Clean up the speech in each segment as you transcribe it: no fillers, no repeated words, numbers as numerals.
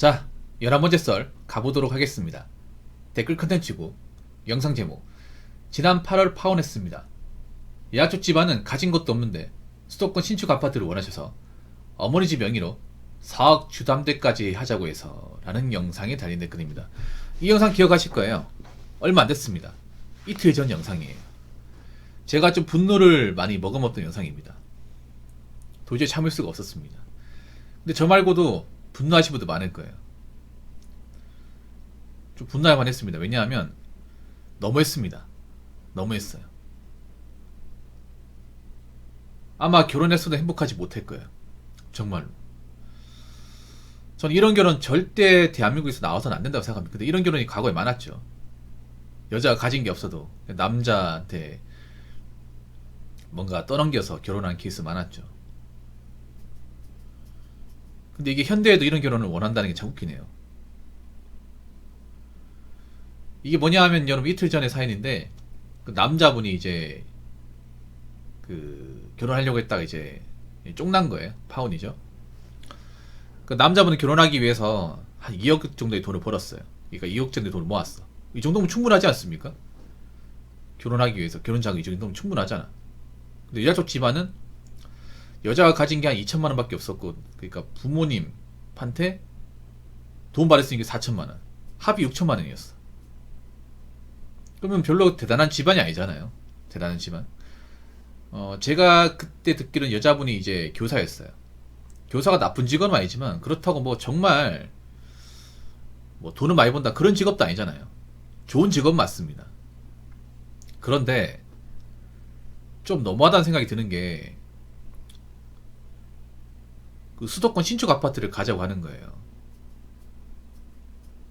자, 11번째 썰 가보도록 하겠습니다. 댓글 컨텐츠고 영상 제목 지난 8월 파혼했습니다. 야쪽 집안은 가진 것도 없는데 수도권 신축 아파트를 원하셔서 어머니 집 명의로 4억 주담대까지 하자고 해서 라는 영상에 달린 댓글입니다. 이 영상 기억하실 거예요. 얼마 안 됐습니다. 이틀 전 영상이에요. 제가 좀 분노를 많이 머금었던 영상입니다. 도저히 참을 수가 없었습니다. 근데 저 말고도 분노하신 분도 많을 거예요. 좀 분노할만 했습니다. 왜냐하면 너무했습니다. 너무했어요. 아마 결혼했어도 행복하지 못할 거예요. 정말로. 저는 이런 결혼 절대 대한민국에서 나와서는 안 된다고 생각합니다. 근데 이런 결혼이 과거에 많았죠. 여자가 가진 게 없어도 남자한테 뭔가 떠넘겨서 결혼한 케이스 많았죠. 근데 이게 현대에도 이런 결혼을 원한다는 게 참 웃기네요. 이게 뭐냐 하면 여러분 이틀 전의 사연인데 그 남자분이 이제 그 결혼하려고 했다가 이제 쫑난 거예요. 파혼이죠. 그 남자분은 결혼하기 위해서 한 2억 정도의 돈을 벌었어요. 그러니까 2억 정도의 돈을 모았어. 이 정도면 충분하지 않습니까? 결혼하기 위해서 결혼 자금 이 정도면 충분하잖아. 근데 여자 쪽 집안은 여자가 가진 게 한 2천만 원밖에 없었고, 그러니까 부모님한테 돈 받았으니까 4천만 원, 합이 6천만 원이었어. 그러면 별로 대단한 집안이 아니잖아요. 대단한 집안. 제가 그때 듣기로는 여자분이 이제 교사였어요. 교사가 나쁜 직업은 아니지만 그렇다고 뭐 정말 뭐 돈을 많이 번다 그런 직업도 아니잖아요. 좋은 직업 맞습니다. 그런데 좀 너무하다는 생각이 드는 게 그 수도권 신축 아파트를 가자고 하는 거예요.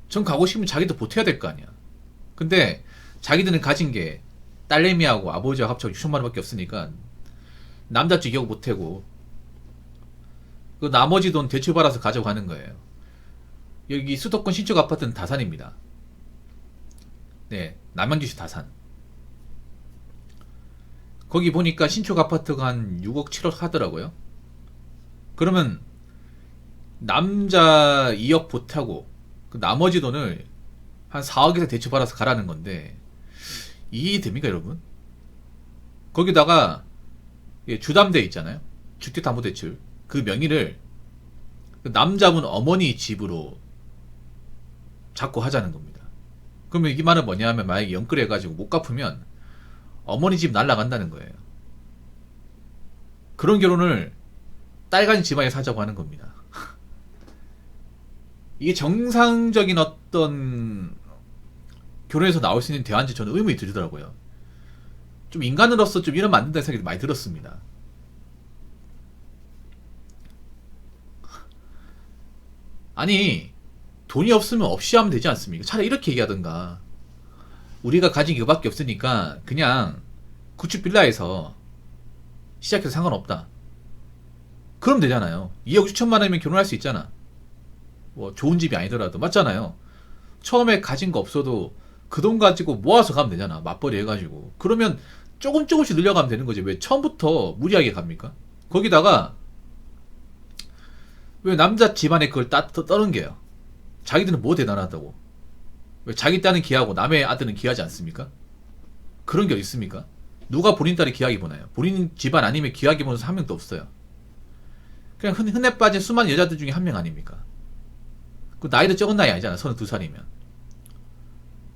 전 가고 싶으면 자기도 보태야 될 거 아니야. 근데 자기들은 가진 게 딸내미하고 아버지와 합쳐서 6천만 원밖에 없으니까 남자 쪽 2억 보태고 그 나머지 돈 대출받아서 가자고 하는 거예요. 여기 수도권 신축 아파트는 다산입니다. 네, 남양주시 다산. 거기 보니까 신축 아파트가 한 6억 7억 하더라고요. 그러면 남자 2억 보태고 그 나머지 돈을 한 4억에서 대출받아서 가라는 건데 이해됩니까 여러분? 거기다가 주담대 있잖아요. 주택담보대출 그 명의를 그 남자분 어머니 집으로 자꾸 하자는 겁니다. 그러면 이 말은 뭐냐 하면 만약에 영끌해가지고 못 갚으면 어머니 집 날라간다는 거예요. 그런 결혼을 딸 가진 집안에서 하자고 하는 겁니다. 이게 정상적인 어떤 결혼에서 나올 수 있는 대화인지 저는 의문이 들더라고요. 좀 인간으로서 좀 이러면 안 된다는 생각이 많이 들었습니다. 아니 돈이 없으면 없이 하면 되지 않습니까? 차라리 이렇게 얘기하던가 우리가 가진 게 이거밖에 없으니까 그냥 구축 빌라에서 시작해서 상관없다. 그럼 되잖아요. 2억 6천만 원이면 결혼할 수 있잖아. 뭐 좋은 집이 아니더라도 맞잖아요. 처음에 가진 거 없어도 그 돈 가지고 모아서 가면 되잖아. 맞벌이 해가지고. 그러면 조금씩 늘려가면 되는 거지. 왜 처음부터 무리하게 갑니까? 거기다가 왜 남자 집안에 그걸 떠넘겨요? 자기들은 뭐 대단하다고? 왜 자기 딸은 기하고 남의 아들은 기하지 않습니까? 그런 게 어디 있습니까? 누가 본인 딸이 기하게 보나요? 본인 집안 아니면 기하게 보는 사람 한 명도 없어요. 그냥 흔해 빠진 수많은 여자들 중에 한 명 아닙니까? 그 나이도 적은 나이 아니잖아. 32살이면.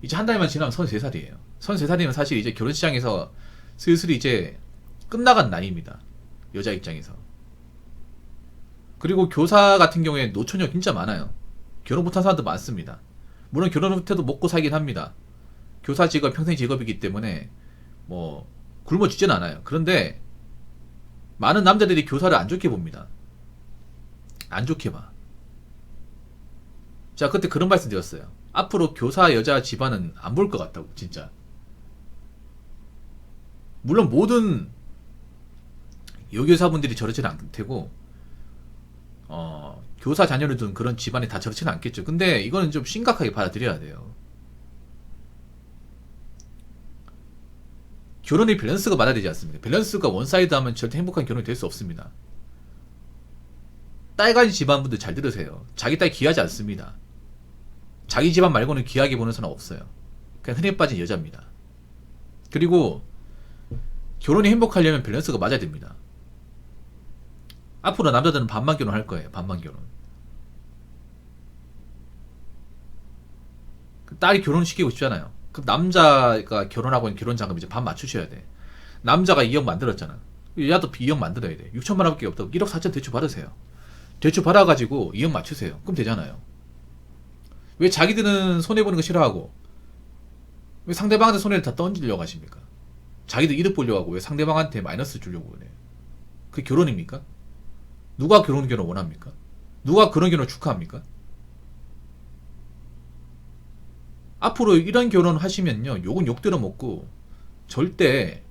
이제 한 달만 지나면 33살이에요. 33살이면 사실 이제 결혼 시장에서 슬슬 이제 끝나간 나이입니다. 여자 입장에서. 그리고 교사 같은 경우에 노처녀 진짜 많아요. 결혼 못한 사람도 많습니다. 물론 결혼 못해도 먹고 살긴 합니다. 교사 직업 평생 직업이기 때문에 뭐 굶어 죽진 않아요. 그런데 많은 남자들이 교사를 안 좋게 봅니다. 안 좋게 봐. 자, 그때 그런 말씀 드렸어요. 앞으로 교사 여자 집안은 안 볼 것 같다고, 진짜. 물론 모든 여교사분들이 저렇지는 않을 테고, 교사 자녀를 둔 그런 집안이 다 저렇지는 않겠죠. 근데 이거는 좀 심각하게 받아들여야 돼요. 결혼의 밸런스가 맞아야 되지 않습니까? 밸런스가 원사이드 하면 절대 행복한 결혼이 될 수 없습니다. 딸 가진 집안분들 잘 들으세요. 자기 딸 귀하지 않습니다. 자기 집안 말고는 귀하게 보는 사람 없어요. 그냥 흔해 빠진 여자입니다. 그리고 결혼이 행복하려면 밸런스가 맞아야 됩니다. 앞으로 남자들은 반만 결혼할 거예요. 반만 결혼. 딸이 결혼시키고 싶잖아요. 그럼 남자가 결혼하고 있는 결혼자금 이제 반 맞추셔야 돼. 남자가 2억 만들었잖아. 여자도 2억 만들어야 돼. 6천만 원밖에 없다고 1억 4천 대출 받으세요. 대출 받아가지고 2억 맞추세요. 그럼 되잖아요. 왜 자기들은 손해보는 거 싫어하고 왜 상대방한테 손해를 다 던지려고 하십니까? 자기들 이득 보려고 하고 왜 상대방한테 마이너스 주려고 그래? 그게 결혼입니까? 누가 결혼 원합니까? 누가 그런 결혼 축하합니까? 앞으로 이런 결혼 하시면요, 욕은 욕 들어먹고 절대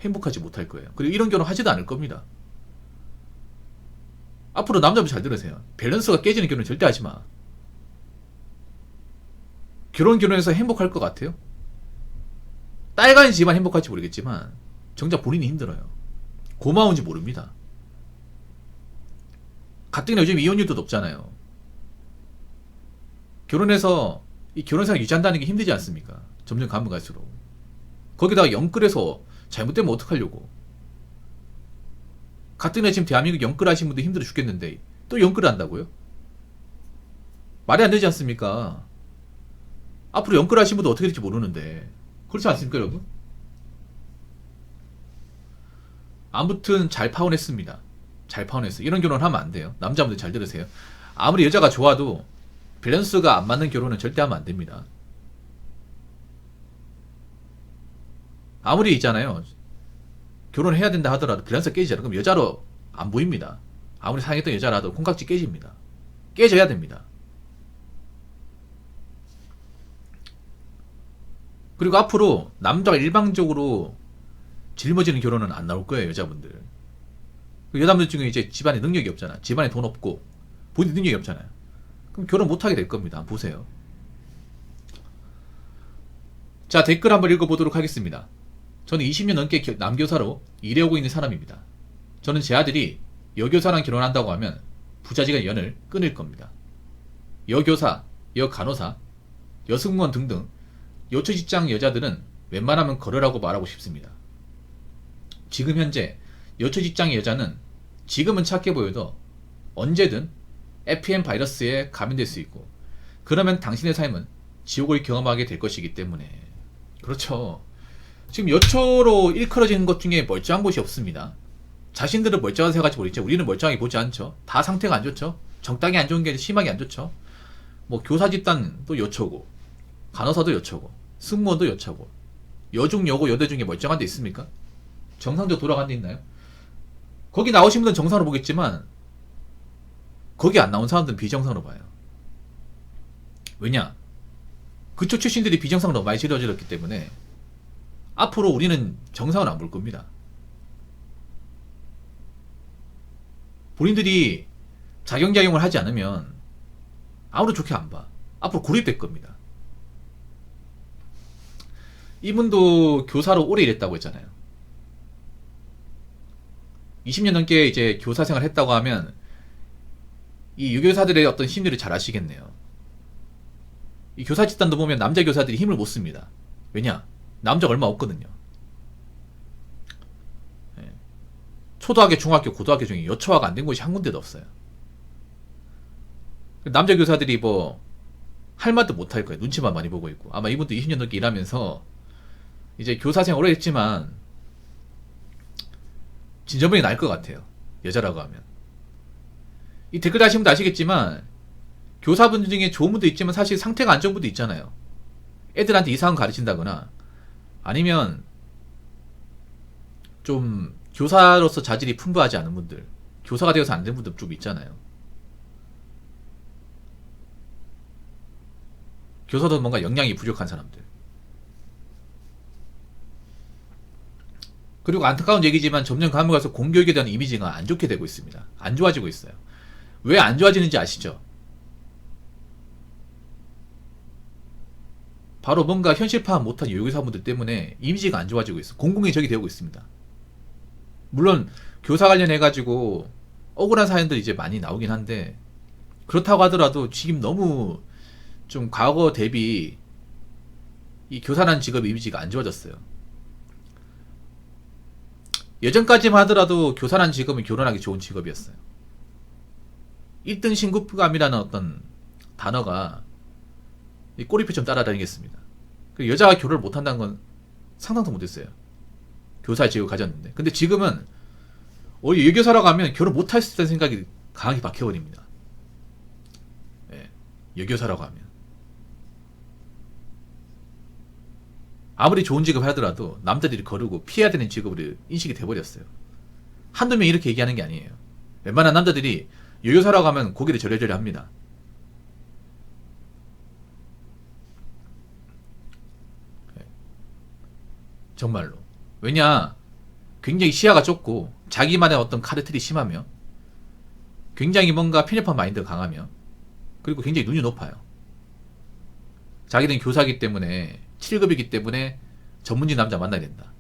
행복하지 못할 거예요. 그리고 이런 결혼 하지도 않을 겁니다. 앞으로 남자분 잘 들으세요. 밸런스가 깨지는 결혼 절대 하지 마. 결혼해서 행복할 것 같아요? 딸 가진 집안 행복할지 모르겠지만 정작 본인이 힘들어요. 고마운지 모릅니다. 가뜩이나 요즘 이혼율도 높잖아요. 결혼해서 이 결혼생활 유지한다는 게 힘들지 않습니까? 점점 가면 갈수록. 거기다가 영끌해서 잘못되면 어떡하려고. 가뜩이나 지금 대한민국 영끌 하신 분들 힘들어 죽겠는데 또 영끌을 한다고요? 말이 안 되지 않습니까? 앞으로 영끌 하신 분들 어떻게 될지 모르는데 그렇지 않습니까 여러분? 아무튼 잘 파혼했습니다. 잘 파혼했어요. 이런 결혼 하면 안 돼요. 남자분들 잘 들으세요. 아무리 여자가 좋아도 밸런스가 안 맞는 결혼은 절대 하면 안 됩니다. 아무리 있잖아요. 결혼해야 된다 하더라도 밸런스가 깨지잖아요. 그럼 여자로 안 보입니다. 아무리 사랑했던 여자라도 콩깍지 깨집니다. 깨져야 됩니다. 그리고 앞으로 남자가 일방적으로 짊어지는 결혼은 안 나올 거예요. 여자분들. 여자분들 중에 이제 집안에 능력이 없잖아. 집안에 돈 없고 본인 능력이 없잖아요. 그럼 결혼 못하게 될 겁니다. 보세요. 자, 댓글 한번 읽어보도록 하겠습니다. 저는 20년 넘게 남교사로 일해오고 있는 사람입니다. 저는 제 아들이 여교사랑 결혼한다고 하면 부자지간 연을 끊을 겁니다. 여교사, 여간호사, 여승무원 등등 여초직장 여자들은 웬만하면 걸으라고 말하고 싶습니다. 지금 현재 여초직장의 여자는 지금은 착해 보여도 언제든 FM 바이러스에 감염될 수 있고 그러면 당신의 삶은 지옥을 경험하게 될 것이기 때문에. 그렇죠. 지금 여초로 일컬어지는 것 중에 멀쩡한 곳이 없습니다. 자신들은 멀쩡한 생각할지 모르겠죠. 우리는 멀쩡하게 보지 않죠. 다 상태가 안 좋죠. 적당히 안 좋은 게 심하게 안 좋죠. 뭐 교사 집단도 여초고 간호사도 여초고 승무원도 여초고 여중 여고 여대 중에 멀쩡한 데 있습니까? 정상적으로 돌아간 데 있나요? 거기 나오신 분들은 정상으로 보겠지만 거기 안 나온 사람들은 비정상으로 봐요. 왜냐? 그쪽 출신들이 비정상으로 많이 치러졌기 때문에 앞으로 우리는 정상을 안 볼 겁니다. 본인들이 자경자경을 하지 않으면 아무도 좋게 안 봐. 앞으로 고립될 겁니다. 이분도 교사로 오래 일했다고 했잖아요. 20년 넘게 이제 교사 생활 했다고 하면 이 유교사들의 어떤 심리를 잘 아시겠네요. 이 교사 집단도 보면 남자 교사들이 힘을 못 씁니다. 왜냐? 남자가 얼마 없거든요. 네. 초등학교, 중학교, 고등학교 중에 여초화가 안 된 곳이 한 군데도 없어요. 남자 교사들이 뭐 할 말도 못 할 거예요. 눈치만 많이 보고 있고. 아마 이분도 20년 넘게 일하면서 이제 교사 생활 오래 했지만 진저병이 날 것 같아요. 여자라고 하면. 이 댓글 하신 분도 아시겠지만 교사분 중에 좋은 분도 있지만 사실 상태가 안 좋은 분도 있잖아요. 애들한테 이상한 거 가르친다거나 아니면 좀 교사로서 자질이 풍부하지 않은 분들, 교사가 되어서 안 된 분들 좀 있잖아요. 교사도 뭔가 역량이 부족한 사람들. 그리고 안타까운 얘기지만 점점 가면 가서 공교육에 대한 이미지가 안 좋게 되고 있습니다. 안 좋아지고 있어요. 왜 안 좋아지는지 아시죠? 바로 뭔가 현실 파악 못한 요교사분들 때문에 이미지가 안 좋아지고 있어. 공공의 적이 되고 있습니다. 물론 교사 관련해가지고 억울한 사연들이 이제 많이 나오긴 한데, 그렇다고 하더라도 지금 너무 좀 과거 대비 이 교사라는 직업의 이미지가 안 좋아졌어요. 예전까지만 하더라도 교사라는 직업은 결혼하기 좋은 직업이었어요. 1등 신부감이라는 어떤 단어가 이 꼬리표처럼 따라다니겠습니다. 여자가 결혼을 못한다는 건 상상도 못했어요. 교사의 직업을 가졌는데. 근데 지금은 여교사라고 하면 결혼 못할 수 있다는 생각이 강하게 박혀버립니다. 예, 여교사라고 하면. 아무리 좋은 직업을 하더라도 남자들이 거르고 피해야 되는 직업으로 인식이 돼버렸어요. 한두 명 이렇게 얘기하는 게 아니에요. 웬만한 남자들이 여교사라고 하면 고개를 저려저려 합니다. 정말로. 왜냐, 굉장히 시야가 좁고 자기만의 어떤 카르텔이 심하며 굉장히 뭔가 편협한 마인드가 강하며 그리고 굉장히 눈이 높아요. 자기는 교사이기 때문에 7급이기 때문에 전문직 남자 만나야 된다.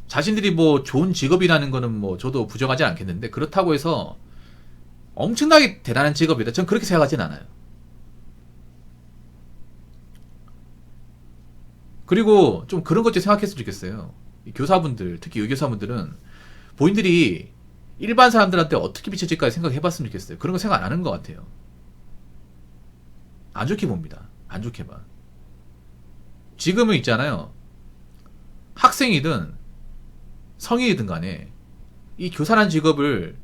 자신들이 뭐 좋은 직업이라는 거는 뭐 저도 부정하지 않겠는데, 그렇다고 해서 엄청나게 대단한 직업이다, 전 그렇게 생각하진 않아요. 그리고 좀 그런 것 좀 생각했으면 좋겠어요. 이 교사분들, 특히 여교사분들은 본인들이 일반 사람들한테 어떻게 비춰질까 생각해봤으면 좋겠어요. 그런 거 생각 안 하는 것 같아요. 안 좋게 봅니다. 안 좋게 봐. 지금은 있잖아요. 학생이든 성인이든 간에 이 교사라는 직업을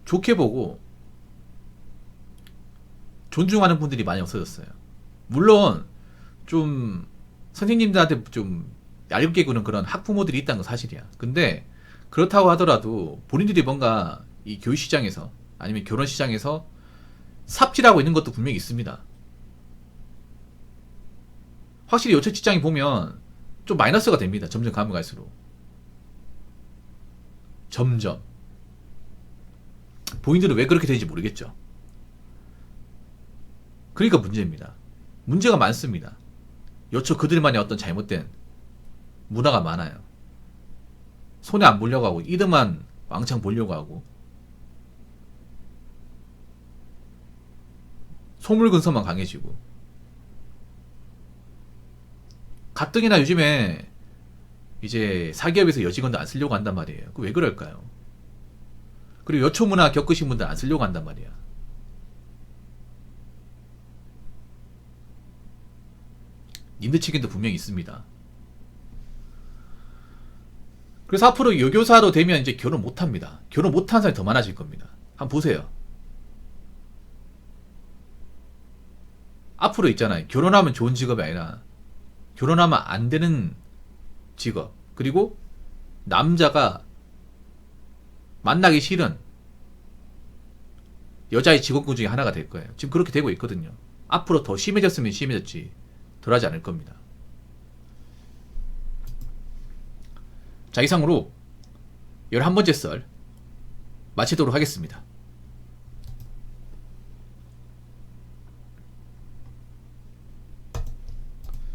좋게 보고 존중하는 분들이 많이 없어졌어요. 물론 좀 선생님들한테 좀 얄궂게 구는 그런 학부모들이 있다는 건 사실이야. 근데 그렇다고 하더라도 본인들이 뭔가 이 교육 시장에서 아니면 결혼 시장에서 삽질하고 있는 것도 분명히 있습니다. 확실히 여초 직장이 보면 좀 마이너스가 됩니다. 점점 가면 갈수록. 점점. 본인들은 왜 그렇게 되는지 모르겠죠. 그러니까 문제입니다. 문제가 많습니다. 여초 그들만의 어떤 잘못된 문화가 많아요. 손에 안 보려고 하고 이름만 왕창 보려고 하고 소물근성만 강해지고, 가뜩이나 요즘에 이제 사기업에서 여직원들 안 쓰려고 한단 말이에요. 그 왜 그럴까요? 그리고 여초 문화 겪으신 분들 안 쓰려고 한단 말이야. 님들 책임도 분명히 있습니다. 그래서 앞으로 여교사로 되면 이제 결혼 못합니다. 결혼 못하는 사람이 더 많아질 겁니다. 한번 보세요. 앞으로 있잖아요. 결혼하면 좋은 직업이 아니라 결혼하면 안 되는 직업. 그리고 남자가 만나기 싫은 여자의 직업군 중에 하나가 될 거예요. 지금 그렇게 되고 있거든요. 앞으로 더 심해졌으면 심해졌지 덜하지 않을 겁니다. 자, 이상으로 11번째 썰 마치도록 하겠습니다.